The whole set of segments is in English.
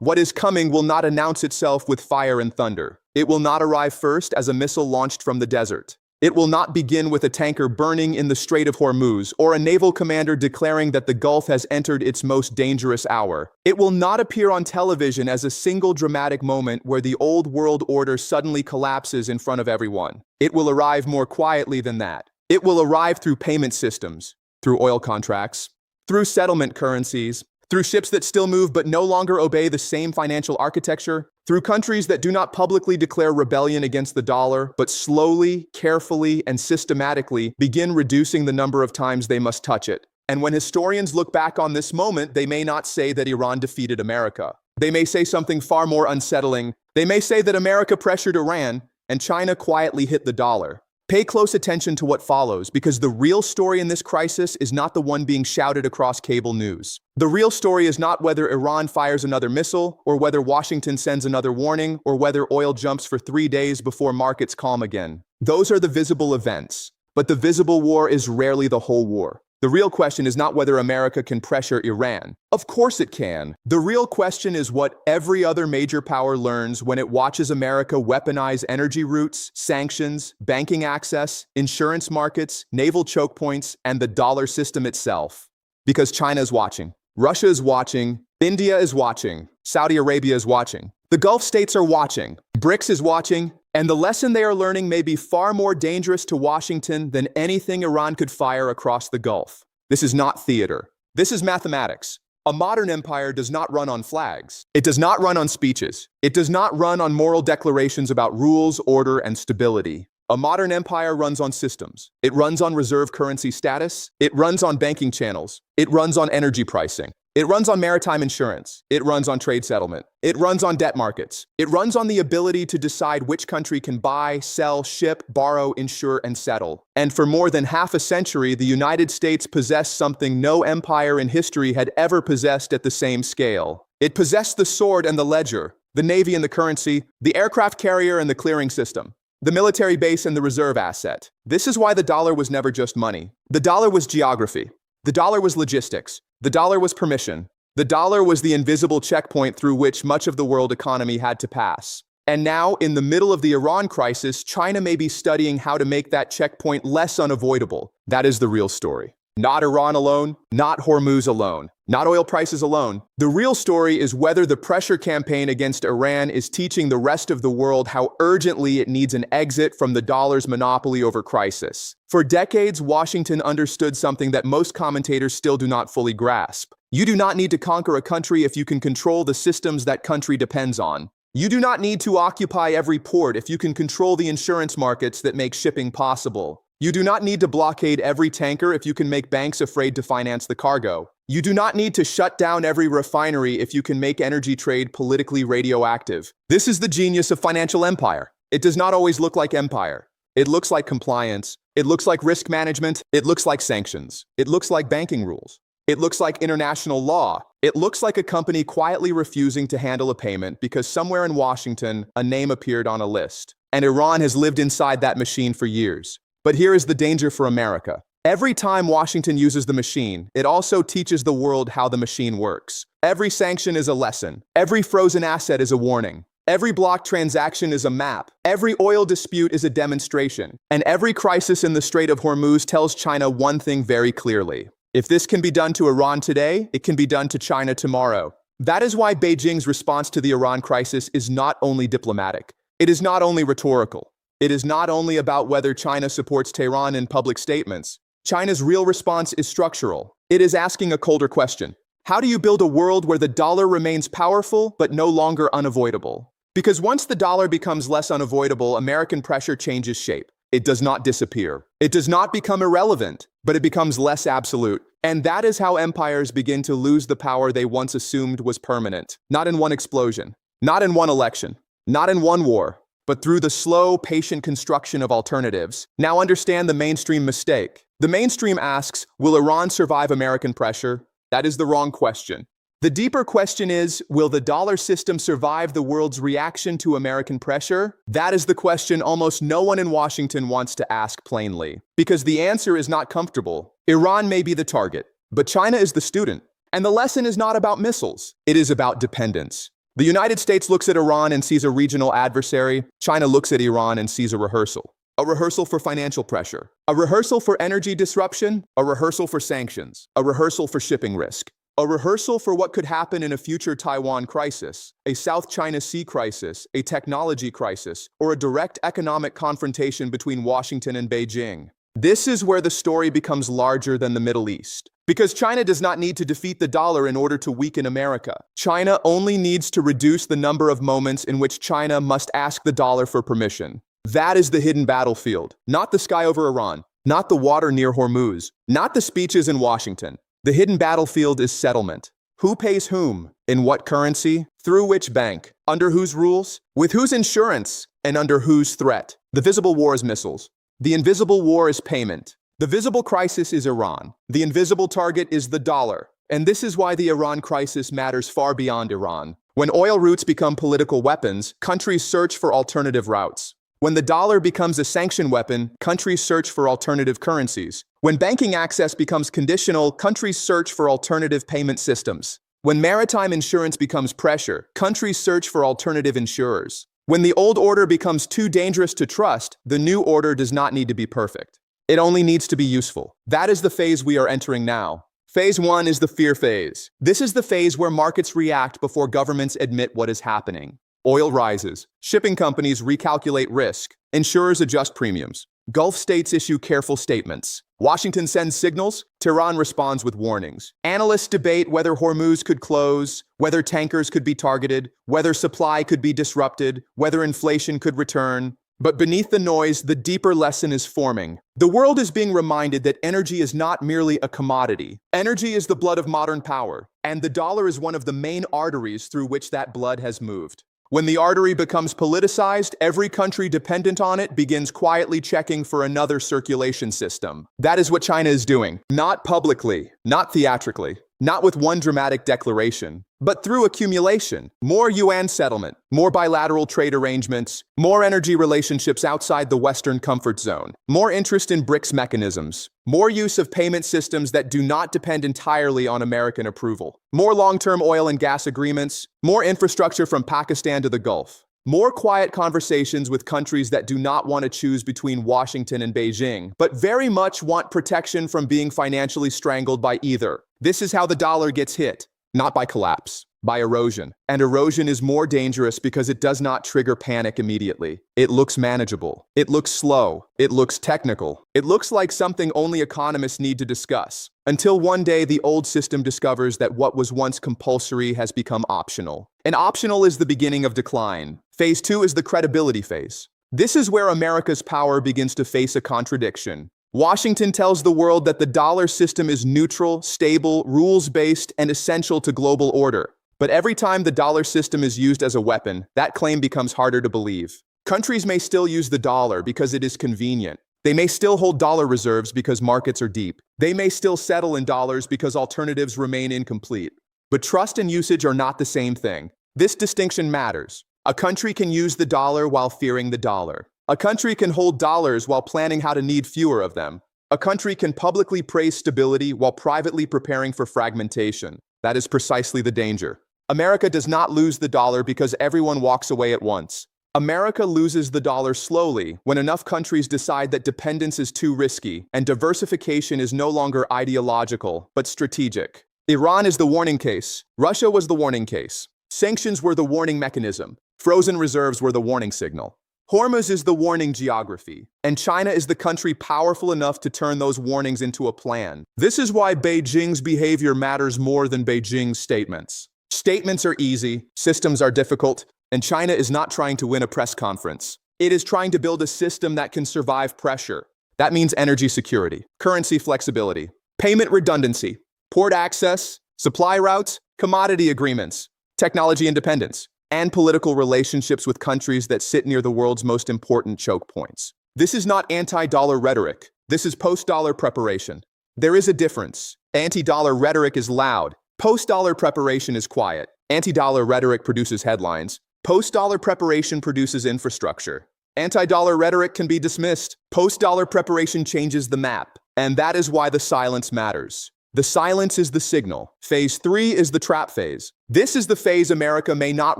What is coming will not announce itself with fire and thunder. It will not arrive first as a missile launched from the desert. It will not begin with a tanker burning in the Strait of Hormuz or a naval commander declaring that the Gulf has entered its most dangerous hour. It will not appear on television as a single dramatic moment where the old world order suddenly collapses in front of everyone. It will arrive more quietly than that. It will arrive through payment systems, through oil contracts, through settlement currencies, through ships that still move but no longer obey the same financial architecture, through countries that do not publicly declare rebellion against the dollar, but slowly, carefully, and systematically begin reducing the number of times they must touch it. And when historians look back on this moment, they may not say that Iran defeated America. They may say something far more unsettling. They may say that America pressured Iran and China quietly hit the dollar. Pay close attention to what follows, because the real story in this crisis is not the one being shouted across cable news. The real story is not whether Iran fires another missile, or whether Washington sends another warning, or whether oil jumps for 3 days before markets calm again. Those are the visible events. But the visible war is rarely the whole war. The real question is not whether America can pressure Iran. Of course it can. The real question is what every other major power learns when it watches America weaponize energy routes, sanctions, banking access, insurance markets, naval choke points, and the dollar system itself. Because China is watching. Russia is watching. India is watching. Saudi Arabia is watching. The Gulf states are watching. BRICS is watching. And the lesson they are learning may be far more dangerous to Washington than anything Iran could fire across the Gulf. This is not theater. This is mathematics. A modern empire does not run on flags. It does not run on speeches. It does not run on moral declarations about rules, order, and stability. A modern empire runs on systems. It runs on reserve currency status. It runs on banking channels. It runs on energy pricing. It runs on maritime insurance. It runs on trade settlement. It runs on debt markets. It runs on the ability to decide which country can buy, sell, ship, borrow, insure, and settle. And for more than half a century, the United States possessed something no empire in history had ever possessed at the same scale. It possessed the sword and the ledger, the navy and the currency, the aircraft carrier and the clearing system, the military base and the reserve asset. This is why the dollar was never just money. The dollar was geography. The dollar was logistics. The dollar was permission. The dollar was the invisible checkpoint through which much of the world economy had to pass. And now, in the middle of the Iran crisis, China may be studying how to make that checkpoint less unavoidable. That is the real story. Not Iran alone, not Hormuz alone, not oil prices alone. The real story is whether the pressure campaign against Iran is teaching the rest of the world how urgently it needs an exit from the dollar's monopoly over crisis. For decades, Washington understood something that most commentators still do not fully grasp. You do not need to conquer a country if you can control the systems that country depends on. You do not need to occupy every port if you can control the insurance markets that make shipping possible. You do not need to blockade every tanker if you can make banks afraid to finance the cargo. You do not need to shut down every refinery if you can make energy trade politically radioactive. This is the genius of financial empire. It does not always look like empire. It looks like compliance. It looks like risk management. It looks like sanctions. It looks like banking rules. It looks like international law. It looks like a company quietly refusing to handle a payment because somewhere in Washington, a name appeared on a list. And Iran has lived inside that machine for years. But here is the danger for America. Every time Washington uses the machine, it also teaches the world how the machine works. Every sanction is a lesson. Every frozen asset is a warning. Every blocked transaction is a map. Every oil dispute is a demonstration. And every crisis in the Strait of Hormuz tells China one thing very clearly. If this can be done to Iran today, it can be done to China tomorrow. That is why Beijing's response to the Iran crisis is not only diplomatic. It is not only rhetorical. It is not only about whether China supports Tehran in public statements. China's real response is structural. It is asking a colder question. How do you build a world where the dollar remains powerful but no longer unavoidable? Because once the dollar becomes less unavoidable, American pressure changes shape. It does not disappear. It does not become irrelevant, but it becomes less absolute. And that is how empires begin to lose the power they once assumed was permanent. Not in one explosion, not in one election, not in one war, but through the slow, patient construction of alternatives. Now understand the mainstream mistake. The mainstream asks, will Iran survive American pressure? That is the wrong question. The deeper question is, will the dollar system survive the world's reaction to American pressure? That is the question almost no one in Washington wants to ask plainly. Because the answer is not comfortable. Iran may be the target, but China is the student. And the lesson is not about missiles. It is about dependence. The United States looks at Iran and sees a regional adversary. China looks at Iran and sees a rehearsal. A rehearsal for financial pressure. A rehearsal for energy disruption. A rehearsal for sanctions. A rehearsal for shipping risk. A rehearsal for what could happen in a future Taiwan crisis, a South China Sea crisis, a technology crisis, or a direct economic confrontation between Washington and Beijing. This is where the story becomes larger than the Middle East. Because China does not need to defeat the dollar in order to weaken America. China only needs to reduce the number of moments in which China must ask the dollar for permission. That is the hidden battlefield, not the sky over Iran, not the water near Hormuz, not the speeches in Washington. The hidden battlefield is settlement. Who pays whom? In what currency? Through which bank? Under whose rules? With whose insurance? And under whose threat? The visible war is missiles. The invisible war is payment. The visible crisis is Iran. The invisible target is the dollar. And this is why the Iran crisis matters far beyond Iran. When oil routes become political weapons, countries search for alternative routes. When the dollar becomes a sanction weapon, countries search for alternative currencies. When banking access becomes conditional, countries search for alternative payment systems. When maritime insurance becomes pressure, countries search for alternative insurers. When the old order becomes too dangerous to trust, the new order does not need to be perfect. It only needs to be useful. That is the phase we are entering now. Phase 1 is the fear phase. This is the phase where markets react before governments admit what is happening. Oil rises. Shipping companies recalculate risk. Insurers adjust premiums. Gulf states issue careful statements. Washington sends signals. Tehran responds with warnings. Analysts debate whether Hormuz could close, whether tankers could be targeted, whether supply could be disrupted, whether inflation could return. But beneath the noise, the deeper lesson is forming. The world is being reminded that energy is not merely a commodity. Energy is the blood of modern power, and the dollar is one of the main arteries through which that blood has moved. When the artery becomes politicized, every country dependent on it begins quietly checking for another circulation system. That is what China is doing. Not publicly, not theatrically, not with one dramatic declaration, but through accumulation. More yuan settlement, more bilateral trade arrangements, more energy relationships outside the Western comfort zone, more interest in BRICS mechanisms, more use of payment systems that do not depend entirely on American approval, more long-term oil and gas agreements, more infrastructure from Pakistan to the Gulf, more quiet conversations with countries that do not want to choose between Washington and Beijing, but very much want protection from being financially strangled by either. This is how the dollar gets hit, not by collapse, by erosion. And erosion is more dangerous because it does not trigger panic immediately. It looks manageable. It looks slow. It looks technical. It looks like something only economists need to discuss. Until one day the old system discovers that what was once compulsory has become optional. And optional is the beginning of decline. Phase 2 is the credibility phase. This is where America's power begins to face a contradiction. Washington tells the world that the dollar system is neutral, stable, rules-based, and essential to global order. But every time the dollar system is used as a weapon, that claim becomes harder to believe. Countries may still use the dollar because it is convenient. They may still hold dollar reserves because markets are deep. They may still settle in dollars because alternatives remain incomplete. But trust and usage are not the same thing. This distinction matters. A country can use the dollar while fearing the dollar. A country can hold dollars while planning how to need fewer of them. A country can publicly praise stability while privately preparing for fragmentation. That is precisely the danger. America does not lose the dollar because everyone walks away at once. America loses the dollar slowly when enough countries decide that dependence is too risky and diversification is no longer ideological but strategic. Iran is the warning case. Russia was the warning case. Sanctions were the warning mechanism. Frozen reserves were the warning signal. Hormuz is the warning geography, and China is the country powerful enough to turn those warnings into a plan. This is why Beijing's behavior matters more than Beijing's statements. Statements are easy, systems are difficult, and China is not trying to win a press conference. It is trying to build a system that can survive pressure. That means energy security, currency flexibility, payment redundancy, port access, supply routes, commodity agreements, technology independence, and political relationships with countries that sit near the world's most important choke points. This is not anti-dollar rhetoric. This is post-dollar preparation. There is a difference. Anti-dollar rhetoric is loud. Post-dollar preparation is quiet. Anti-dollar rhetoric produces headlines. Post-dollar preparation produces infrastructure. Anti-dollar rhetoric can be dismissed. Post-dollar preparation changes the map. And that is why the silence matters. The silence is the signal. Phase 3 is the trap phase. This is the phase America may not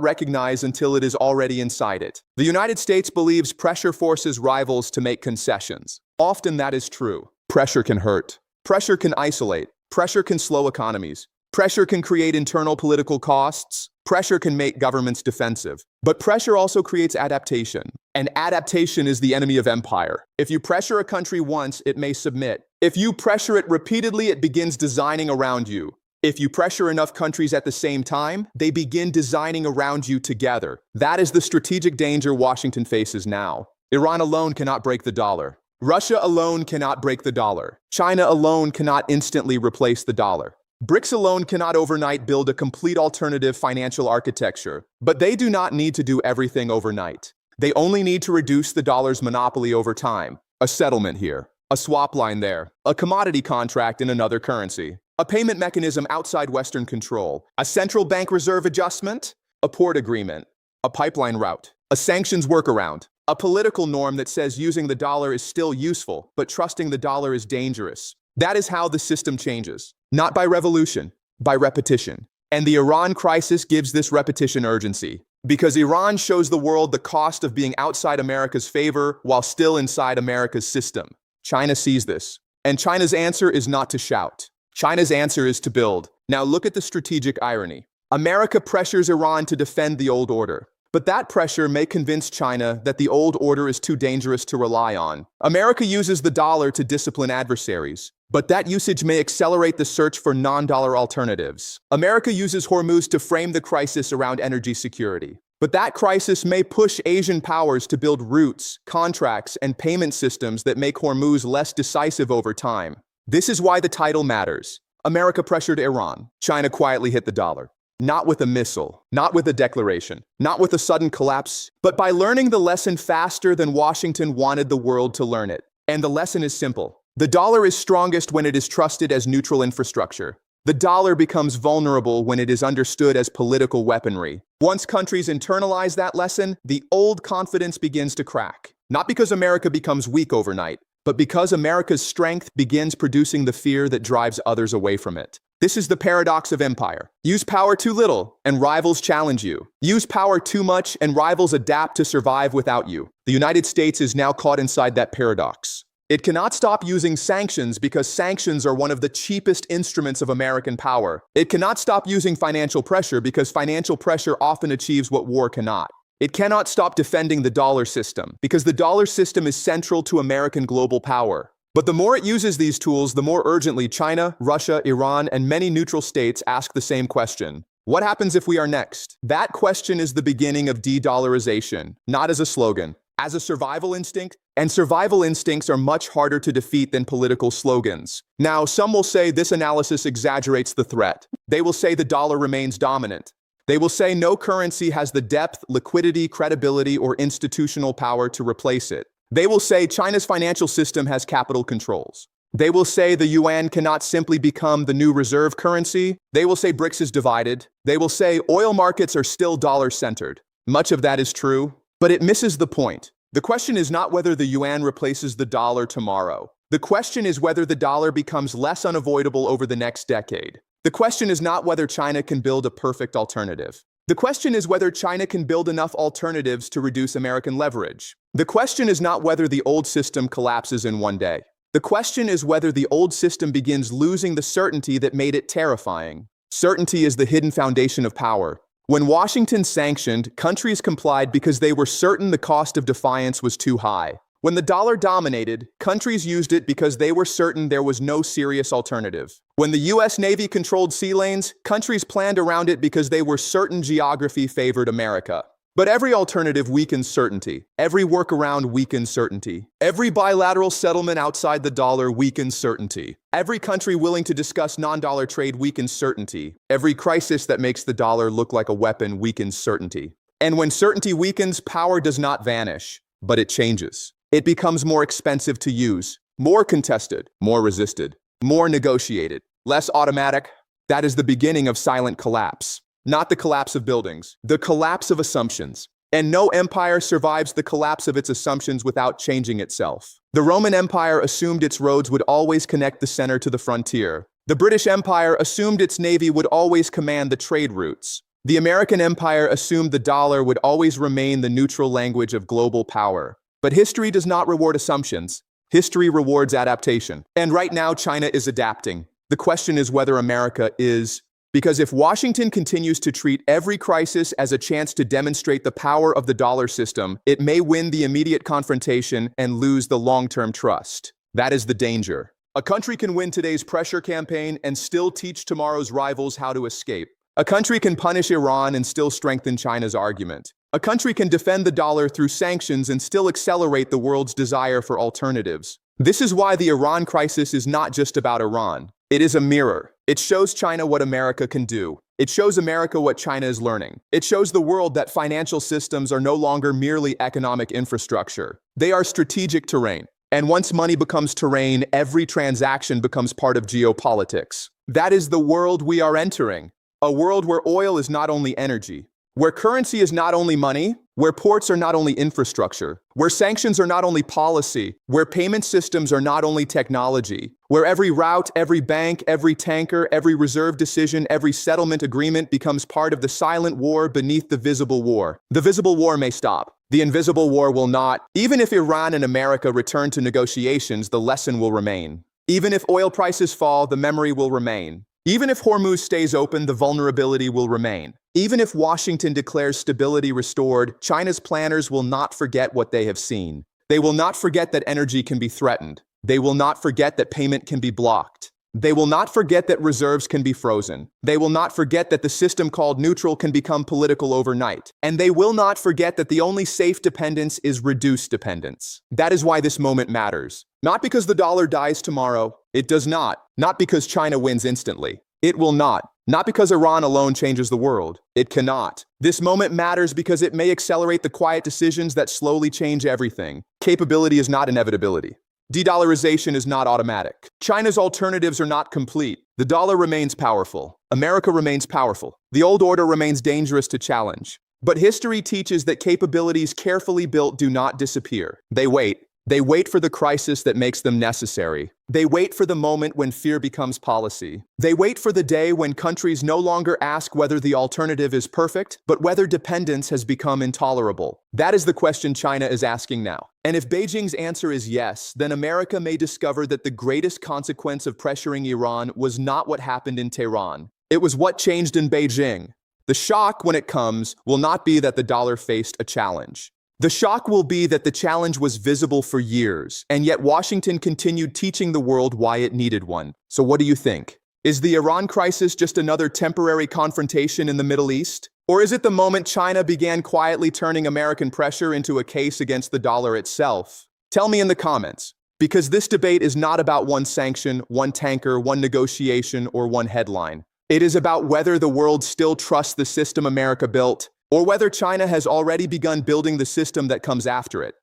recognize until it is already inside it. The United States believes pressure forces rivals to make concessions. Often that is true. Pressure can hurt. Pressure can isolate. Pressure can slow economies. Pressure can create internal political costs. Pressure can make governments defensive. But pressure also creates adaptation. And adaptation is the enemy of empire. If you pressure a country once, it may submit. If you pressure it repeatedly, it begins designing around you. If you pressure enough countries at the same time, they begin designing around you together. That is the strategic danger Washington faces now. Iran alone cannot break the dollar. Russia alone cannot break the dollar. China alone cannot instantly replace the dollar. BRICS alone cannot overnight build a complete alternative financial architecture, but they do not need to do everything overnight. They only need to reduce the dollar's monopoly over time. A settlement here, a swap line there, a commodity contract in another currency, a payment mechanism outside Western control, a central bank reserve adjustment, a port agreement, a pipeline route, a sanctions workaround, a political norm that says using the dollar is still useful, but trusting the dollar is dangerous. That is how the system changes. Not by revolution, by repetition. And the Iran crisis gives this repetition urgency. Because Iran shows the world the cost of being outside America's favor while still inside America's system. China sees this. And China's answer is not to shout. China's answer is to build. Now look at the strategic irony. America pressures Iran to defend the old order. But that pressure may convince China that the old order is too dangerous to rely on. America uses the dollar to discipline adversaries, but that usage may accelerate the search for non-dollar alternatives. America uses Hormuz to frame the crisis around energy security. But that crisis may push Asian powers to build routes, contracts, and payment systems that make Hormuz less decisive over time. This is why the title matters. America pressured Iran. China quietly hit the dollar. Not with a missile, not with a declaration, not with a sudden collapse, but by learning the lesson faster than Washington wanted the world to learn it. And the lesson is simple. The dollar is strongest when it is trusted as neutral infrastructure. The dollar becomes vulnerable when it is understood as political weaponry. Once countries internalize that lesson, the old confidence begins to crack. Not because America becomes weak overnight, but because America's strength begins producing the fear that drives others away from it. This is the paradox of empire. Use power too little, and rivals challenge you. Use power too much, and rivals adapt to survive without you. The United States is now caught inside that paradox. It cannot stop using sanctions because sanctions are one of the cheapest instruments of American power. It cannot stop using financial pressure because financial pressure often achieves what war cannot. It cannot stop defending the dollar system because the dollar system is central to American global power. But the more it uses these tools, the more urgently China, Russia, Iran, and many neutral states ask the same question. What happens if we are next? That question is the beginning of de-dollarization, not as a slogan, as a survival instinct, and survival instincts are much harder to defeat than political slogans. Now, some will say this analysis exaggerates the threat. They will say the dollar remains dominant. They will say no currency has the depth, liquidity, credibility, or institutional power to replace it. They will say China's financial system has capital controls. They will say the yuan cannot simply become the new reserve currency. They will say BRICS is divided. They will say oil markets are still dollar-centered. Much of that is true, but it misses the point. The question is not whether the yuan replaces the dollar tomorrow. The question is whether the dollar becomes less unavoidable over the next decade. The question is not whether China can build a perfect alternative. The question is whether China can build enough alternatives to reduce American leverage. The question is not whether the old system collapses in one day. The question is whether the old system begins losing the certainty that made it terrifying. Certainty is the hidden foundation of power. When Washington sanctioned, countries complied because they were certain the cost of defiance was too high. When the dollar dominated, countries used it because they were certain there was no serious alternative. When the US Navy controlled sea lanes, countries planned around it because they were certain geography favored America. But every alternative weakens certainty. Every workaround weakens certainty. Every bilateral settlement outside the dollar weakens certainty. Every country willing to discuss non-dollar trade weakens certainty. Every crisis that makes the dollar look like a weapon weakens certainty. And when certainty weakens, power does not vanish, but it changes. It becomes more expensive to use, more contested, more resisted, more negotiated, less automatic. That is the beginning of silent collapse. Not the collapse of buildings, the collapse of assumptions. And no empire survives the collapse of its assumptions without changing itself. The Roman Empire assumed its roads would always connect the center to the frontier. The British Empire assumed its navy would always command the trade routes. The American Empire assumed the dollar would always remain the neutral language of global power. But history does not reward assumptions. History rewards adaptation. And right now, China is adapting. The question is whether America is. Because if Washington continues to treat every crisis as a chance to demonstrate the power of the dollar system, it may win the immediate confrontation and lose the long-term trust. That is the danger. A country can win today's pressure campaign and still teach tomorrow's rivals how to escape. A country can punish Iran and still strengthen China's argument. A country can defend the dollar through sanctions and still accelerate the world's desire for alternatives. This is why the Iran crisis is not just about Iran. It is a mirror. It shows China what America can do. It shows America what China is learning. It shows the world that financial systems are no longer merely economic infrastructure. They are strategic terrain. And once money becomes terrain, every transaction becomes part of geopolitics. That is the world we are entering. A world where oil is not only energy, where currency is not only money, where ports are not only infrastructure, where sanctions are not only policy, where payment systems are not only technology, where every route, every bank, every tanker, every reserve decision, every settlement agreement becomes part of the silent war beneath the visible war. The visible war may stop. The invisible war will not. Even if Iran and America return to negotiations, the lesson will remain. Even if oil prices fall, the memory will remain. Even if Hormuz stays open, the vulnerability will remain. Even if Washington declares stability restored, China's planners will not forget what they have seen. They will not forget that energy can be threatened. They will not forget that payment can be blocked. They will not forget that reserves can be frozen. They will not forget that the system called neutral can become political overnight. And they will not forget that the only safe dependence is reduced dependence. That is why this moment matters. Not because the dollar dies tomorrow. It does not. Not because China wins instantly. It will not. Not because Iran alone changes the world. It cannot. This moment matters because it may accelerate the quiet decisions that slowly change everything. Capability is not inevitability. De-dollarization is not automatic. China's alternatives are not complete. The dollar remains powerful. America remains powerful. The old order remains dangerous to challenge. But history teaches that capabilities carefully built do not disappear. They wait. They wait for the crisis that makes them necessary. They wait for the moment when fear becomes policy. They wait for the day when countries no longer ask whether the alternative is perfect, but whether dependence has become intolerable. That is the question China is asking now. And if Beijing's answer is yes, then America may discover that the greatest consequence of pressuring Iran was not what happened in Tehran. It was what changed in Beijing. The shock, when it comes, will not be that the dollar faced a challenge. The shock will be that the challenge was visible for years, and yet Washington continued teaching the world why it needed one. So what do you think? Is the Iran crisis just another temporary confrontation in the Middle East? Or is it the moment China began quietly turning American pressure into a case against the dollar itself? Tell me in the comments, because this debate is not about one sanction, one tanker, one negotiation, or one headline. It is about whether the world still trusts the system America built, or whether China has already begun building the system that comes after it.